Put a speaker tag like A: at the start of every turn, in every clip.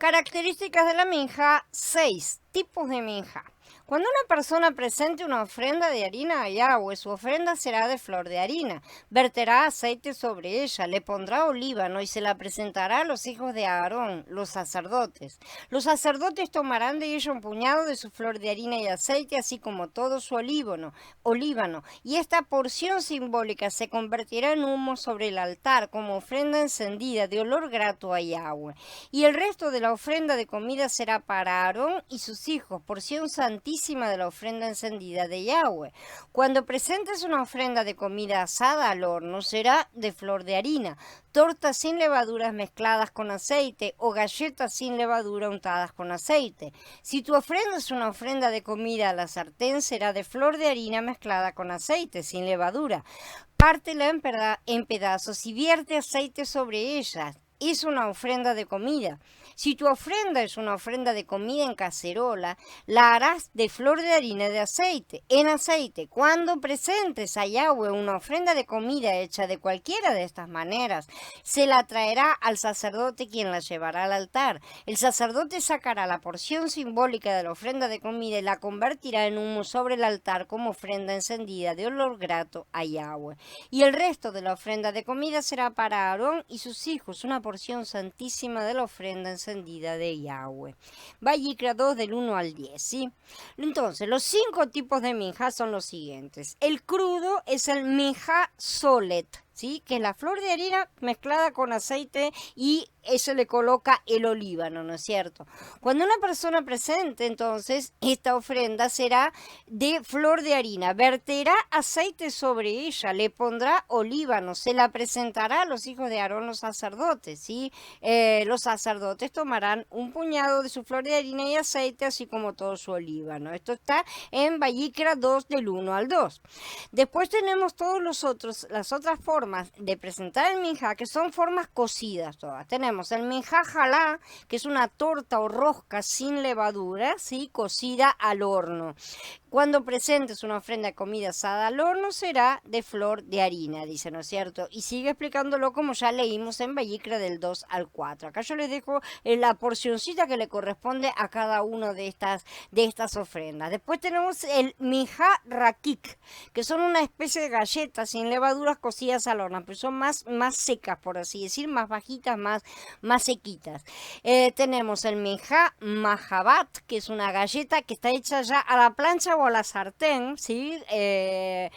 A: Características de la minja, 6 tipos de minja. Cuando una persona presente una ofrenda de harina a Yahweh, su ofrenda será de flor de harina. Verterá aceite sobre ella, le pondrá olíbano y se la presentará a los hijos de Aarón, los sacerdotes. Los sacerdotes tomarán de ella un puñado de su flor de harina y aceite, así como todo su olíbano, y esta porción simbólica se convertirá en humo sobre el altar como ofrenda encendida de olor grato a Yahweh. Y el resto de la ofrenda de comida será para Aarón y sus hijos, porción santísima de la ofrenda encendida de Yahweh. Cuando presentes una ofrenda de comida asada al horno, será de flor de harina, tortas sin levaduras mezcladas con aceite o galletas sin levadura untadas con aceite. Si tu ofrenda es una ofrenda de comida a la sartén, será de flor de harina mezclada con aceite, sin levadura. Pártela en pedazos y vierte aceite sobre ella. Es una ofrenda de comida. Si tu ofrenda es una ofrenda de comida en cacerola, la harás de flor de harina en aceite. Cuando presentes a Yahweh una ofrenda de comida hecha de cualquiera de estas maneras, se la traerá al sacerdote, quien la llevará al altar. El sacerdote sacará la porción simbólica de la ofrenda de comida y la convertirá en humo sobre el altar como ofrenda encendida de olor grato a Yahweh. Y el resto de la ofrenda de comida será para Aarón y sus hijos, una porción santísima de la ofrenda encendida de Yahweh. Vayikra 2 del 1 al 10, ¿sí? Entonces, los 5 tipos de minja son los siguientes. El crudo es el minja solet, ¿sí? Que es la flor de harina mezclada con aceite y eso le coloca el olíbano, ¿no es cierto? Cuando una persona presente, entonces, esta ofrenda será de flor de harina, verterá aceite sobre ella, le pondrá olíbano, se la presentará a los hijos de Aarón, los sacerdotes, ¿sí? Los sacerdotes tomarán un puñado de su flor de harina y aceite, así como todo su olíbano. Esto está en Vayikra 2 del 1 al 2. Después tenemos las otras formas de presentar el minjá, que son formas cocidas todas. Tenemos el minjá jalá, que es una torta o rosca sin levadura, ¿sí? Cocida al horno. Cuando presentes una ofrenda de comida asada al horno, será de flor de harina, dice, ¿no es cierto? Y sigue explicándolo como ya leímos en Vayikra del 2 al 4. Acá yo les dejo la porcioncita que le corresponde a cada una de estas ofrendas. Después tenemos el minjá rakik, que son una especie de galletas sin levaduras cocidas al horno, pero son más secas, por así decir, más bajitas, más sequitas. Tenemos el minjá mahabat, que es una galleta que está hecha ya a la plancha o a la sartén, ¿sí? Que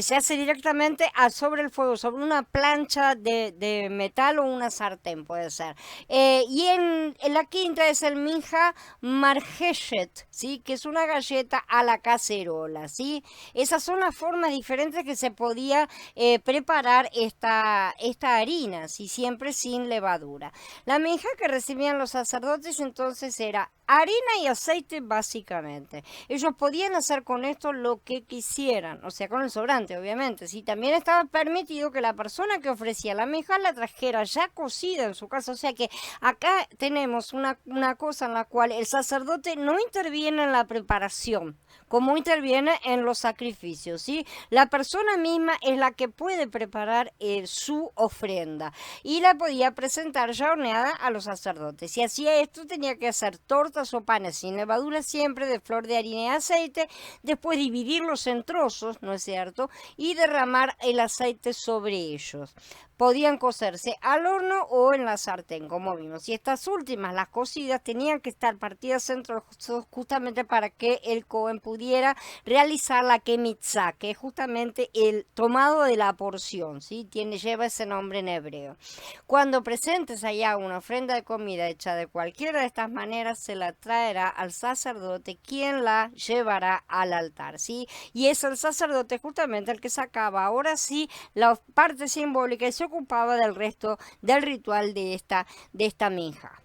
A: se hace directamente sobre el fuego, sobre una plancha de metal o una sartén, puede ser. Y en la quinta es el minjá marjeshet, ¿sí? Que es una galleta a la cacerola, ¿sí? Esas son las formas diferentes que se podía preparar esta harina, ¿sí? Siempre sin levadura. La minjá que recibían los sacerdotes entonces era harina y aceite básicamente. Ellos podían hacer con esto lo que quisieran, o sea, con el sobrante, obviamente. Sí, también estaba permitido que la persona que ofrecía la minjá la trajera ya cocida en su casa. O sea que acá tenemos una cosa en la cual el sacerdote no interviene en la preparación, como interviene en los sacrificios, ¿sí? La persona misma es la que puede preparar su ofrenda y la podía presentar ya horneada a los sacerdotes. Si hacía esto, tenía que hacer tortas o panes sin levadura, siempre de flor de harina y aceite, después dividirlos en trozos, ¿no es cierto? Y derramar el aceite sobre ellos. Podían cocerse al horno o en la sartén, como vimos. Y estas últimas, las cocidas, tenían que estar partidas en trozos justamente para que el Cohen pudiera realizar la kemitzá, que es justamente el tomado de la porción, ¿sí? Lleva ese nombre en hebreo. Cuando presentes allá una ofrenda de comida hecha de cualquiera de estas maneras, se la traerá al sacerdote, quien la llevará al altar, ¿sí? Y es el sacerdote justamente el que sacaba ahora sí la parte simbólica y se ocupaba del resto del ritual de esta minja.